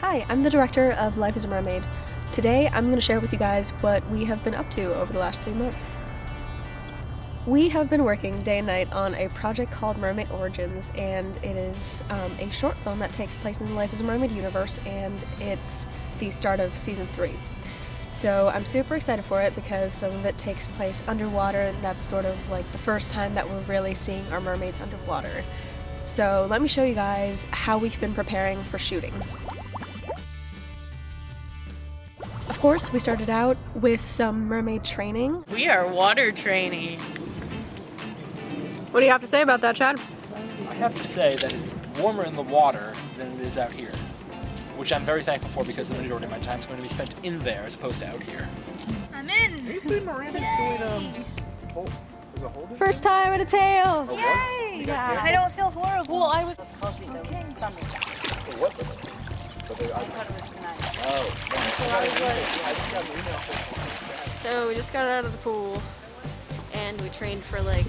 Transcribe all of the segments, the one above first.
Hi, I'm the director of Life as a Mermaid. Today I'm going to share with you guys what we have been up to over the last 3 months. We have been working day and night on a project called Mermaid Origins, and it is a short film that takes place in the Life as a Mermaid universe, and it's the start of season 3. So I'm super excited for it because some of it takes place underwater, and that's sort of like the first time that we're really seeing our mermaids underwater. So let me show you guys how we've been preparing for shooting. Of course, we started out with some mermaid training. We are water training. What do you have to say about that, Chad? I have to say that it's warmer in the water than it is out here, which I'm very thankful for because the majority of my time is going to be spent in there as opposed to out here. I'm in! Are you seeing Miranda's doing is it holding? First time at a tail! Yay! Yeah. I don't feel horrible. Well, I was supposed to be there was something. What's it? I thought it was tonight. So we just got out of the pool and we trained for like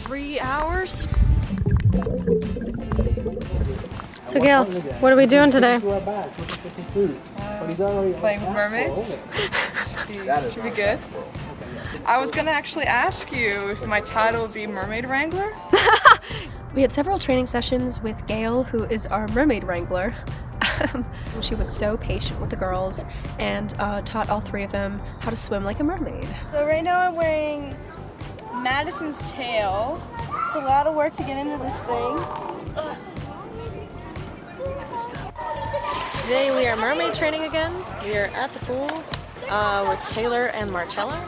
3 hours. So Gail, what are we doing today? Playing with mermaids? Should be good. I was gonna actually ask you if my title would be Mermaid Wrangler. We had several training sessions with Gail, who is our mermaid wrangler. She was so patient with the girls and taught all 3 of them how to swim like a mermaid. So right now I'm wearing Madison's tail. It's a lot of work to get into this thing. Today we are mermaid training again. We are at the pool with Taylor and Marcella.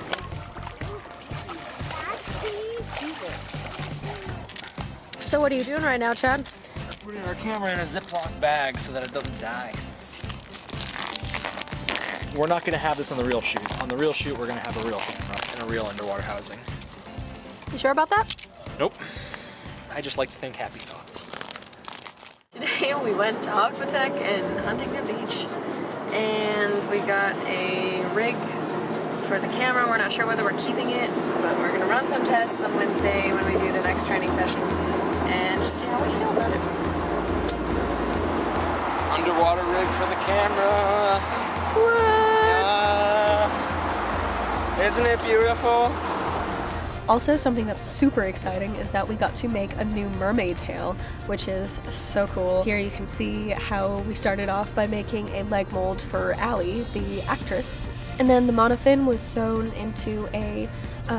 So what are you doing right now, Chad? We're putting our camera in a Ziploc bag so that it doesn't die. We're not going to have this on the real shoot. On the real shoot, we're going to have a real camera and a real underwater housing. You sure about that? Nope. I just like to think happy thoughts. Today we went to Aquatech in Huntington Beach and we got a rig for the camera. We're not sure whether we're keeping it, but we're going to run some tests on Wednesday when we do the next training session and just see how we feel about it. Underwater rig for the camera. Isn't it beautiful? Also, something that's super exciting is that we got to make a new mermaid tail, which is so cool. Here you can see how we started off by making a leg mold for Allie, the actress. And then the monofin was sewn into a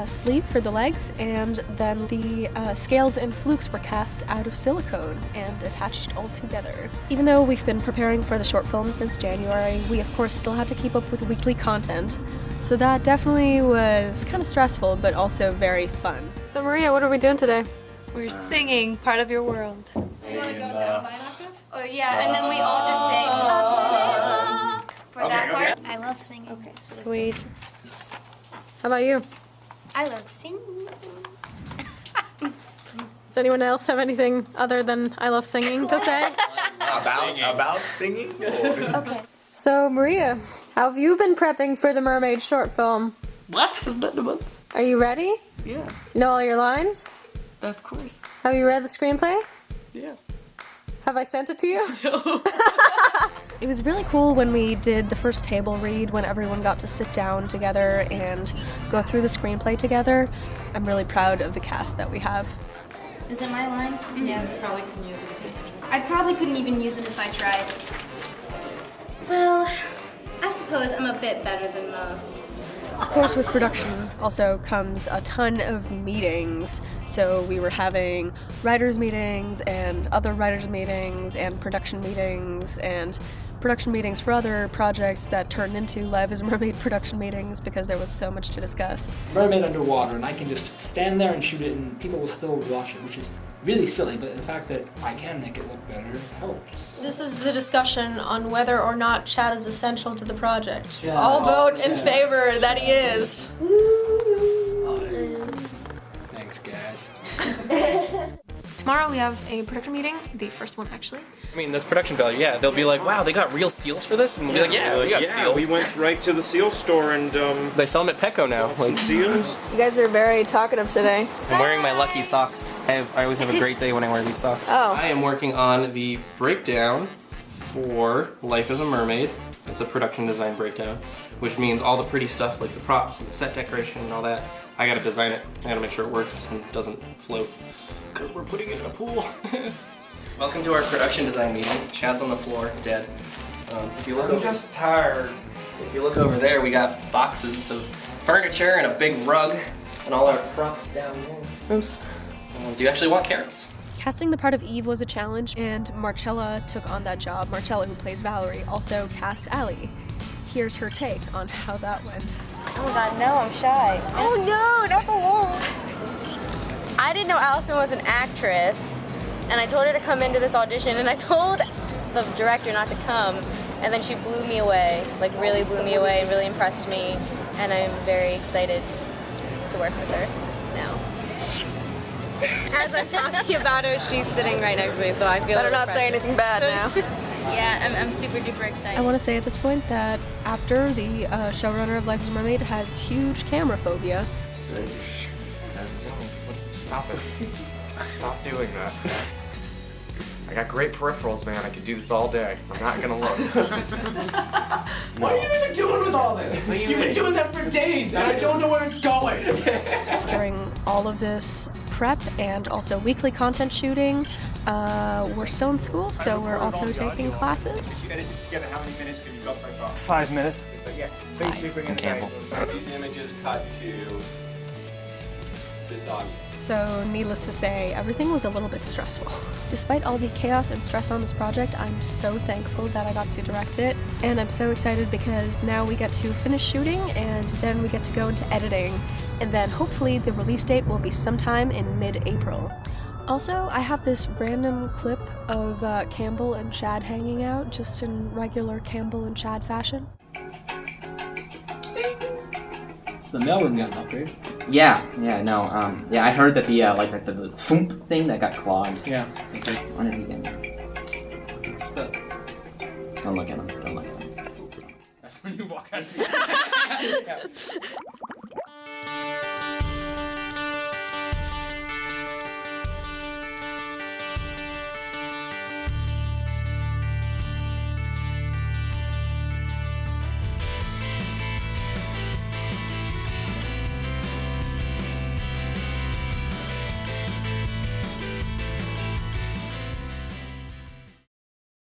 sleeve for the legs, and then the scales and flukes were cast out of silicone and attached all together. Even though we've been preparing for the short film since January, we of course still had to keep up with weekly content. So that definitely was kind of stressful, but also very fun. So Maria, what are we doing today? We're singing Part of Your World. You want to go down by an octave? Oh yeah, and then we all just say up for that part. I love singing. Okay. Sweet. How about you? I love singing. Does anyone else have anything other than I love singing to say? About singing? Okay. So Maria, how have you been prepping for the mermaid short film? What? Is that the one? Are you ready? Yeah, You know all your lines? of course. Have you read the screenplay? Yeah. Have I sent it to you? No. It was really cool when we did the first table read, when everyone got to sit down together and go through the screenplay together. I'm really proud of the cast that we have. Is it my line? Yeah. Probably couldn't use it. I probably couldn't even use it if I tried. Well, I suppose I'm a bit better than most. Of course, with production also comes a ton of meetings. So we were having writers' meetings and other writers' meetings and production meetings for other projects that turned into Live as a Mermaid production meetings because there was so much to discuss. Mermaid underwater, and I can just stand there and shoot it and people will still watch it, which is really silly, but the fact that I can make it look better helps. This is the discussion on whether or not Chad is essential to the project. Yeah. All vote in favor that he is. Thanks, guys. Tomorrow we have a production meeting, the first one actually. I mean, that's production value, yeah. They'll be like, wow, they got real seals for this? And we'll be like, yeah, we got seals. We went right to the seal store and They sell them at Petco now. some seals. You guys are very talkative today. I'm wearing my lucky socks. I always have a great day when I wear these socks. Oh. I am working on the breakdown for Life as a Mermaid. It's a production design breakdown, which means all the pretty stuff like the props and the set decoration and all that, I gotta design it. I gotta make sure it works and doesn't float, because we're putting it in a pool. Welcome to our production design meeting. Chad's on the floor, dead. If you look I'm just tired. If you look over there, we got boxes of furniture and a big rug and all our props down there. Oops. Do you actually want carrots? Casting the part of Eve was a challenge, and Marcella took on that job. Marcella, who plays Valerie, also cast Allie. Here's her take on how that went. Oh god, no, I'm shy. Oh no, not the wolf. I didn't know Allison was an actress, and I told her to come into this audition, and I told the director not to come, and then she blew me away, like really blew me away and really impressed me, and I'm very excited to work with her now. As I'm talking about her, she's sitting right next to me, so I feel better not say anything bad now. Yeah, I'm super duper excited. I want to say at this point that after the showrunner of Life as a Mermaid has huge camera phobia. Stop it. Stop doing that. I got great peripherals, man. I could do this all day. I'm not gonna look. What are you even doing with all this? You've been doing that for days, and I don't know where it's going. During all of this prep and also weekly content shooting, we're still in school, so we're also taking classes. You edit it together, how many minutes have you got so far? 5 minutes. But yeah, basically bring in Campbell. these images cut to this audio. So, needless to say, everything was a little bit stressful. Despite all the chaos and stress on this project, I'm so thankful that I got to direct it. And I'm so excited because now we get to finish shooting and then we get to go into editing. And then hopefully the release date will be sometime in mid-April. Also, I have this random clip of Campbell and Chad hanging out, just in regular Campbell and Chad fashion. So the mailroom got an upgrade. Yeah, I heard that the like the thump thing that got clogged. Yeah. On it again. So, Don't look at him. Don't look at him. that's when you walk out.